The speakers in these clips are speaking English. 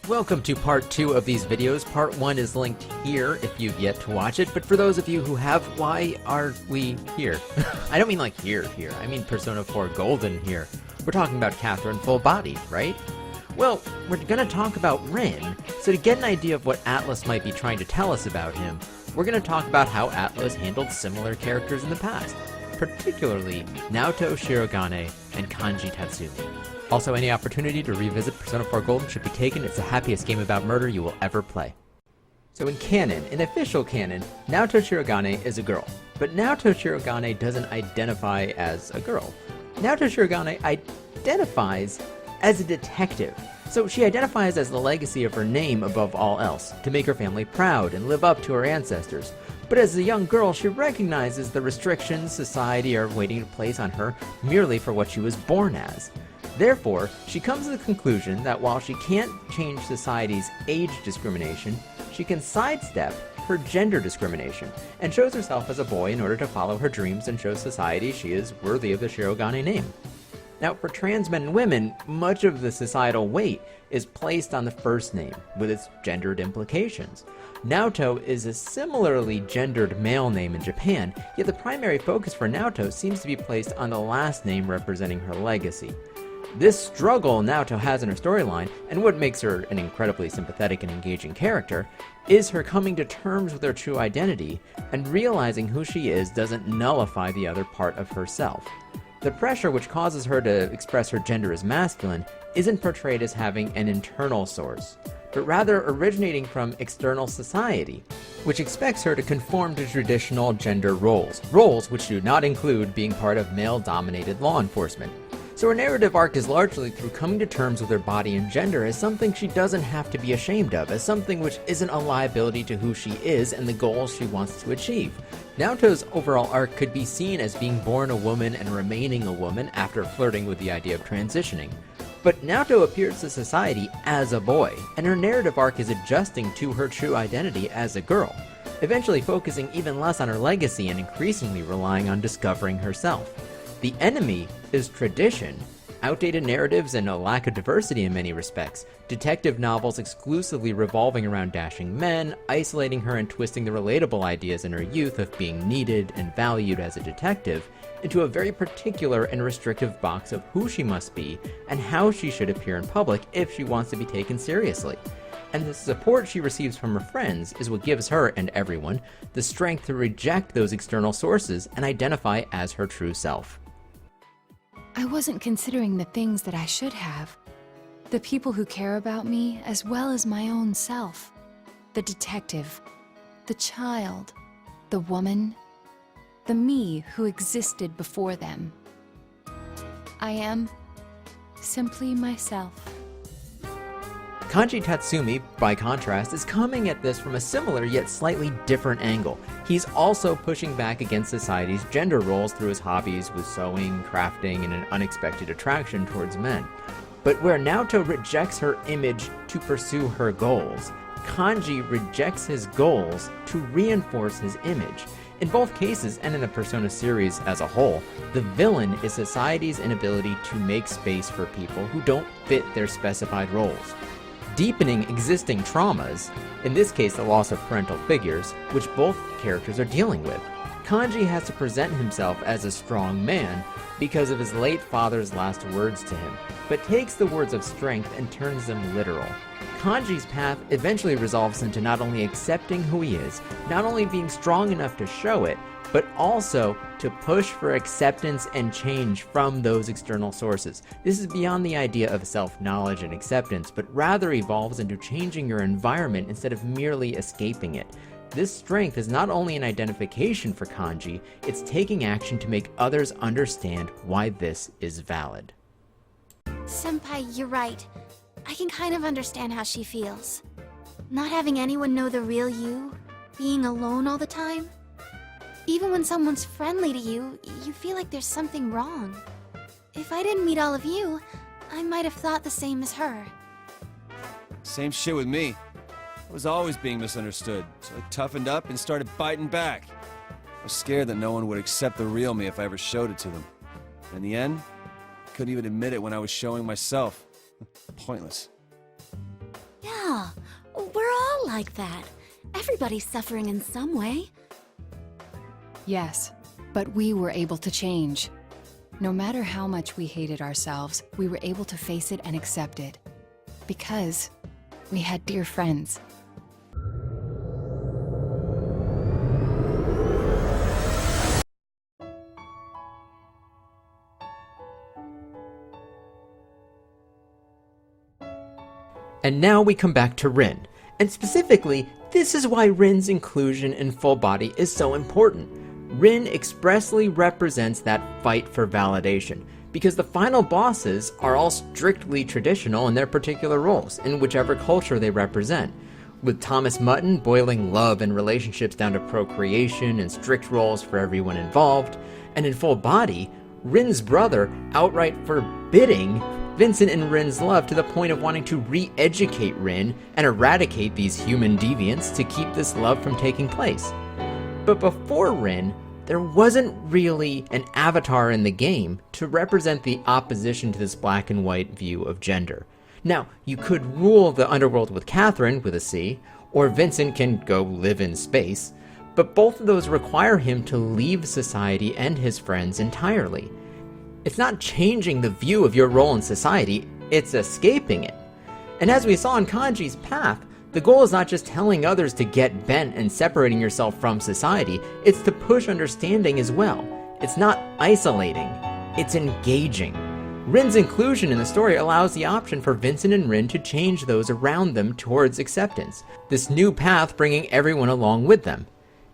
Welcome to part 2 of these videos. Part 1 is linked here if you've yet to watch it, but for those of you who have, why are we here? I don't mean like here, I mean Persona 4 Golden here. We're talking about Catherine full body, right? Well, we're gonna talk about Rin, so to get an idea of what Atlus might be trying to tell us about him, we're gonna talk about how Atlus handled similar characters in the past, particularly Naoto Shirogane and Kanji Tatsumi. Also, any opportunity to revisit Persona 4 Golden should be taken. It's the happiest game about murder you will ever play. So in canon, in official canon, Naoto Shirogane is a girl. But Naoto Shirogane doesn't identify as a girl. Naoto Shirogane identifies as a detective. So she identifies as the legacy of her name above all else, to make her family proud and live up to her ancestors. But as a young girl, she recognizes the restrictions society are waiting to place on her merely for what she was born as. Therefore, she comes to the conclusion that while she can't change society's age discrimination, she can sidestep her gender discrimination, and shows herself as a boy in order to follow her dreams and show society she is worthy of the Shirogane name. Now, for trans men and women, much of the societal weight is placed on the first name, with its gendered implications. Naoto is a similarly gendered male name in Japan, yet the primary focus for Naoto seems to be placed on the last name representing her legacy. This struggle Naoto has in her storyline, and what makes her an incredibly sympathetic and engaging character, is her coming to terms with her true identity, and realizing who she is doesn't nullify the other part of herself. The pressure which causes her to express her gender as masculine isn't portrayed as having an internal source, but rather originating from external society, which expects her to conform to traditional gender roles which do not include being part of male-dominated law enforcement. So her narrative arc is largely through coming to terms with her body and gender as something she doesn't have to be ashamed of, as something which isn't a liability to who she is and the goals she wants to achieve. Naoto's overall arc could be seen as being born a woman and remaining a woman after flirting with the idea of transitioning. But Naoto appears to society as a boy, and her narrative arc is adjusting to her true identity as a girl, eventually focusing even less on her legacy and increasingly relying on discovering herself. The enemy is tradition, outdated narratives, and a lack of diversity in many respects, detective novels exclusively revolving around dashing men, isolating her and twisting the relatable ideas in her youth of being needed and valued as a detective into a very particular and restrictive box of who she must be and how she should appear in public if she wants to be taken seriously. And the support she receives from her friends is what gives her, and everyone, the strength to reject those external sources and identify as her true self. I wasn't considering the things that I should have. The people who care about me, as well as my own self. The detective, the child, the woman, the me who existed before them. I am simply myself. Kanji Tatsumi, by contrast, is coming at this from a similar yet slightly different angle. He's also pushing back against society's gender roles through his hobbies with sewing, crafting, and an unexpected attraction towards men. But where Naoto rejects her image to pursue her goals, Kanji rejects his goals to reinforce his image. In both cases, and in the Persona series as a whole, the villain is society's inability to make space for people who don't fit their specified roles, deepening existing traumas, in this case the loss of parental figures, which both characters are dealing with. Kanji has to present himself as a strong man because of his late father's last words to him, but takes the words of strength and turns them literal. Kanji's path eventually resolves into not only accepting who he is, not only being strong enough to show it, but also to push for acceptance and change from those external sources. This is beyond the idea of self-knowledge and acceptance, but rather evolves into changing your environment instead of merely escaping it. This strength is not only an identification for Kanji, it's taking action to make others understand why this is valid. Senpai, you're right. I can kind of understand how she feels. Not having anyone know the real you, being alone all the time. Even when someone's friendly to you, you feel like there's something wrong. If I didn't meet all of you, I might have thought the same as her. Same shit with me. I was always being misunderstood, so I toughened up and started biting back. I was scared that no one would accept the real me if I ever showed it to them. In the end, I couldn't even admit it when I was showing myself. Pointless. Yeah, Yeah, we're all like that. Everybody's suffering in some way. Yes, but we were able to change. No matter how much we hated ourselves, we were able to face it and accept it. Because we had dear friends. And now we come back to Rin. And specifically, this is why Rin's inclusion in Full Body is so important. Rin expressly represents that fight for validation, because the final bosses are all strictly traditional in their particular roles, in whichever culture they represent. With Thomas Mutton boiling love and relationships down to procreation and strict roles for everyone involved, and in Full Body, Rin's brother outright forbidding Vincent and Rin's love to the point of wanting to re-educate Rin and eradicate these human deviants to keep this love from taking place. But before Rin, there wasn't really an avatar in the game to represent the opposition to this black and white view of gender. Now, you could rule the underworld with Catherine, with a C, or Vincent can go live in space, but both of those require him to leave society and his friends entirely. It's not changing the view of your role in society, it's escaping it. And as we saw in Kanji's path, the goal is not just telling others to get bent and separating yourself from society, it's to push understanding as well. It's not isolating, it's engaging. Rin's inclusion in the story allows the option for Vincent and Rin to change those around them towards acceptance, this new path bringing everyone along with them.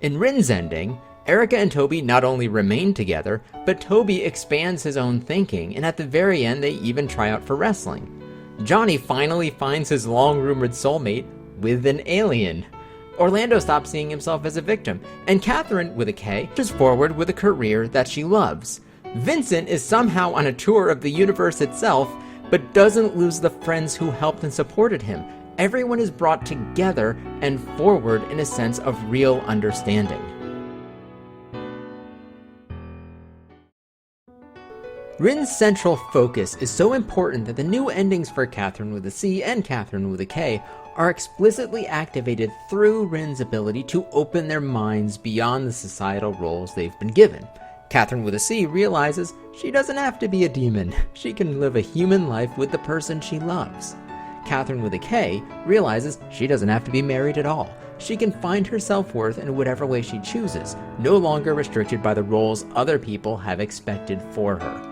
In Rin's ending, Erica and Toby not only remain together, but Toby expands his own thinking, and at the very end they even try out for wrestling. Johnny finally finds his long-rumored soulmate with an alien. Orlando stops seeing himself as a victim, and Catherine, with a K, pushes forward with a career that she loves. Vincent is somehow on a tour of the universe itself, but doesn't lose the friends who helped and supported him. Everyone is brought together and forward in a sense of real understanding. Rin's central focus is so important that the new endings for Catherine with a C and Catherine with a K are explicitly activated through Rin's ability to open their minds beyond the societal roles they've been given. Catherine with a C realizes she doesn't have to be a demon, she can live a human life with the person she loves. Catherine with a K realizes she doesn't have to be married at all. She can find her self-worth in whatever way she chooses, no longer restricted by the roles other people have expected for her.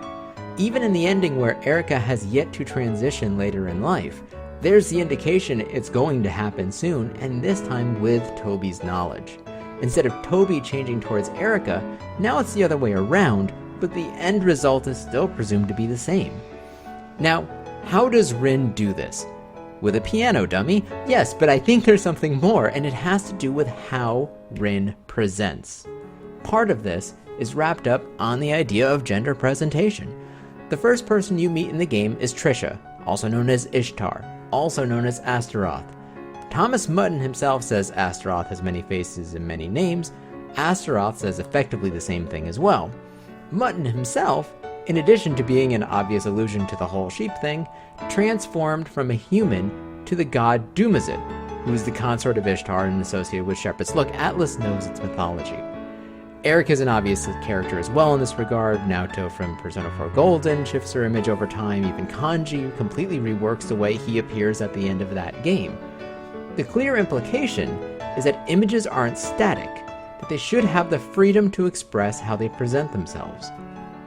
Even in the ending where Erica has yet to transition later in life, there's the indication it's going to happen soon, and this time with Toby's knowledge. Instead of Toby changing towards Erica, now it's the other way around, but the end result is still presumed to be the same. Now, how does Rin do this? With a piano dummy? Yes, but I think there's something more, and it has to do with how Rin presents. Part of this is wrapped up on the idea of gender presentation. The first person you meet in the game is Trisha, also known as Ishtar, also known as Astaroth. Thomas Mutton himself says Astaroth has many faces and many names. Astaroth says effectively the same thing as well. Mutton himself, in addition to being an obvious allusion to the whole sheep thing, transformed from a human to the god Dumazit, who is the consort of Ishtar and associated with shepherds. Look, Atlus knows its mythology. Eric is an obvious character as well in this regard. Naoto from Persona 4 Golden shifts her image over time. Even Kanji completely reworks the way he appears at the end of that game. The clear implication is that images aren't static, that they should have the freedom to express how they present themselves.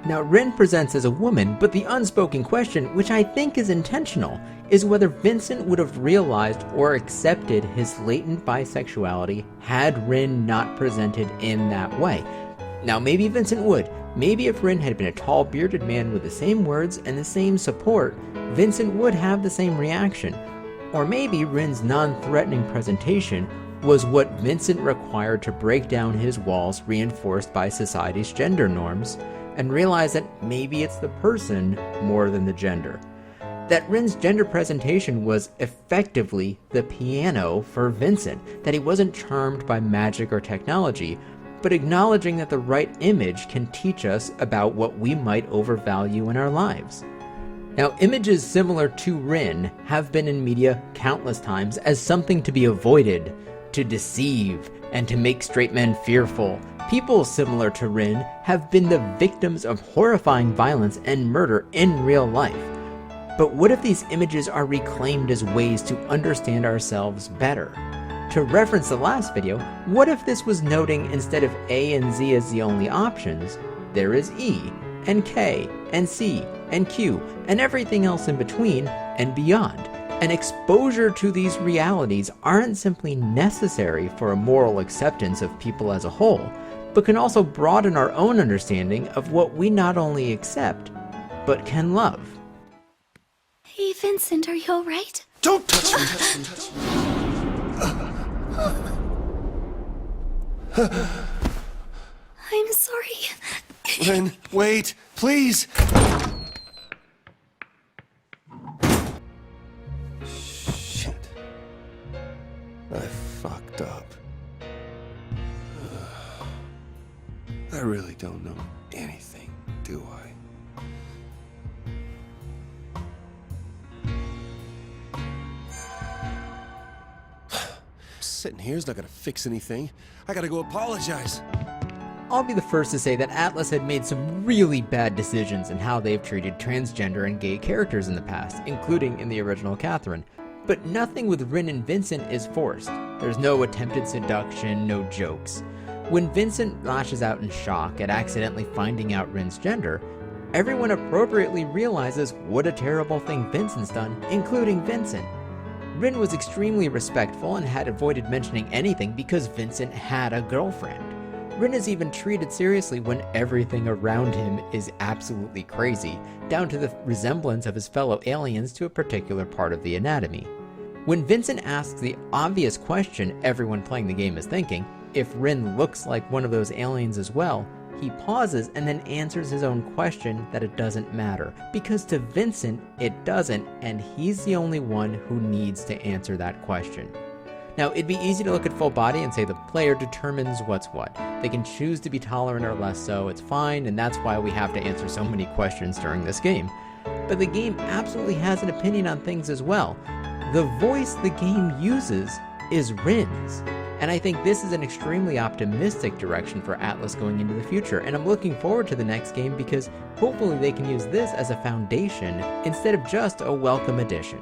Now, Rin presents as a woman, but the unspoken question, which I think is intentional, is whether Vincent would have realized or accepted his latent bisexuality had Rin not presented in that way. Now, maybe Vincent would. Maybe if Rin had been a tall, bearded man with the same words and the same support, Vincent would have the same reaction. Or maybe Rin's non-threatening presentation was what Vincent required to break down his walls reinforced by society's gender norms, and realize that maybe it's the person more than the gender. That Rin's gender presentation was effectively the piano for Vincent, that he wasn't charmed by magic or technology, but acknowledging that the right image can teach us about what we might overvalue in our lives. Now, images similar to Rin have been in media countless times as something to be avoided, to deceive, and to make straight men fearful. People similar to Rin have been the victims of horrifying violence and murder in real life. But what if these images are reclaimed as ways to understand ourselves better? To reference the last video, what if this was noting instead of A and Z as the only options, there is E, and K, and C, and Q, and everything else in between and beyond? And exposure to these realities aren't simply necessary for a moral acceptance of people as a whole, but can also broaden our own understanding of what we not only accept, but can love. Hey, Vincent, are you alright? Don't touch me! I'm sorry. Rin, wait, please! Shit. I fucked up. I really don't know anything, do I? Sitting here is not gonna fix anything. I gotta go apologize. I'll be the first to say that Atlus had made some really bad decisions in how they've treated transgender and gay characters in the past, including in the original Catherine. But nothing with Rin and Vincent is forced. There's no attempted seduction, no jokes. When Vincent lashes out in shock at accidentally finding out Rin's gender, everyone appropriately realizes what a terrible thing Vincent's done, including Vincent. Rin was extremely respectful and had avoided mentioning anything because Vincent had a girlfriend. Rin is even treated seriously when everything around him is absolutely crazy, down to the resemblance of his fellow aliens to a particular part of the anatomy. When Vincent asks the obvious question everyone playing the game is thinking, if Rin looks like one of those aliens as well, he pauses and then answers his own question that it doesn't matter, because to Vincent it doesn't, and he's the only one who needs to answer that question. Now, it'd be easy to look at full body and say the player determines what's what. They can choose to be tolerant or less so, it's fine, and that's why we have to answer so many questions during this game. But the game absolutely has an opinion on things as well. The voice the game uses is Rin's. And I think this is an extremely optimistic direction for Atlus going into the future, and I'm looking forward to the next game because hopefully they can use this as a foundation instead of just a welcome addition.